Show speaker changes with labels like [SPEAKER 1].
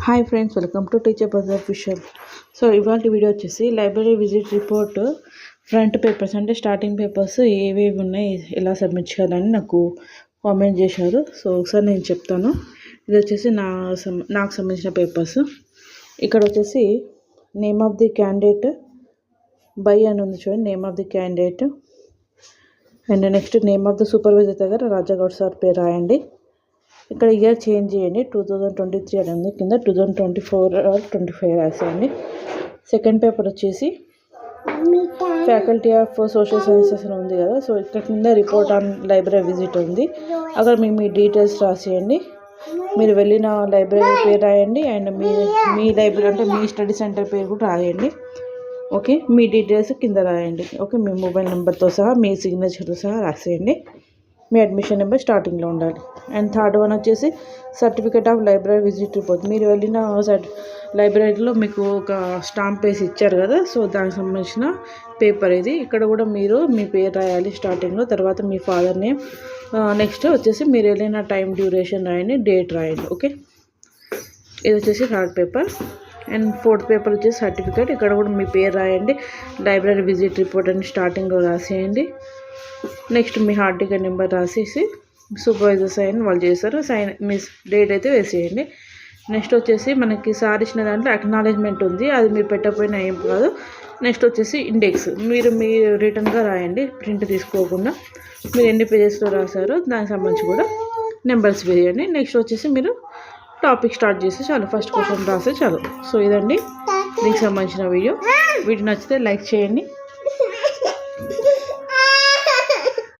[SPEAKER 1] Hi friends, welcome to teacher bazaar official. So ఇవాళ video వచ్చేసి library visit report front papers అంటే starting papers ఏవేవి ఉన్నాయి, ఎలా సబ్మిట్ చేయాలని నాకు కామెంట్ చేశారు. సో ఒకసారి నేను చెప్తాను. ఇది వచ్చేసి నాకు సంబంధించిన పేపర్స్. ఇక్కడ వచ్చేసి name of the candidate by అని ఉంది చూడండి, name of the candidate. And next name of the supervisor దగ్గర రాజాగౌడ్ సార్ పేరు రాయండి. ఇక్కడ ఇయర్ చేంజ్ చేయండి, 2023 అని ఉంది, కింద 2024 ఆర్ 25 రాసేయండి. సెకండ్ పేపర్ వచ్చేసి ఫ్యాకల్టీ ఆఫ్ సోషల్ సైన్సెస్ అని ఉంది కదా, సో ఇక్కడ కింద రిపోర్ట్ ఆన్ లైబ్రరీ విజిట్ ఉంది. అక్కడ మీ డీటెయిల్స్ రాసేయండి. మీరు వెళ్ళిన లైబ్రరీ పేరు రాయండి అండ్ మీ లైబ్రరీ అంటే మీ స్టడీ సెంటర్ పేరు కూడా రాయండి. ఓకే, మీ డీటెయిల్స్ కింద రాయండి. ఓకే, మీ మొబైల్ నెంబర్తో సహా మీ సిగ్నేచర్తో సహా రాసేయండి. మీ అడ్మిషన్ నెంబర్ స్టార్టింగ్లో ఉండాలి. అండ్ థర్డ్ వన్ వచ్చేసి certificate of library visit report. మీరు వెళ్ళిన లైబ్రరీలో మీకు ఒక స్టాంప్ వేసి ఇచ్చారు కదా, సో దానికి సంబంధించిన పేపర్ ఇది. ఇక్కడ కూడా మీరు మీ పేరు రాయాలి స్టార్టింగ్లో, తర్వాత మీ ఫాదర్ నేమ్, నెక్స్ట్ వచ్చేసి మీరు వెళ్ళిన టైం డ్యూరేషన్ రాయండి, డేట్ రాయండి. ఓకే, ఇది వచ్చేసి third paper. And fourth paper వచ్చేసి సర్టిఫికేట్. ఇక్కడ కూడా మీ పేరు రాయండి, లైబ్రరీ విజిట్ రిపోర్ట్ అని స్టార్టింగ్లో రాసేయండి. నెక్స్ట్ మీ హాల్ టికెట్ నెంబర్ రాసేసి సూపర్వైజర్ సైన్ వాళ్ళు చేస్తారు, సైన్ మీ డేట్ అయితే వేసేయండి. నెక్స్ట్ వచ్చేసి మనకి సార్ ఇచ్చిన దాంట్లో అక్నాలెడ్జ్మెంట్ ఉంది, అది మీరు పెట్టకపోయినా ఏం కాదు. నెక్స్ట్ వచ్చేసి ఇండెక్స్ మీరు రిటర్న్గా రాయండి, ప్రింట్ తీసుకోకుండా. మీరు ఎన్ని పేజెస్లో రాశారో దానికి సంబంధించి కూడా నెంబర్స్ వేయండి. నెక్స్ట్ వచ్చేసి మీరు టాపిక్ స్టార్ట్ చేసి చాలు, ఫస్ట్ క్వశ్చన్ రాస్తే చాలు. సో ఇదండి దీనికి సంబంధించిన వీడియో. నచ్చితే లైక్ చేయండి.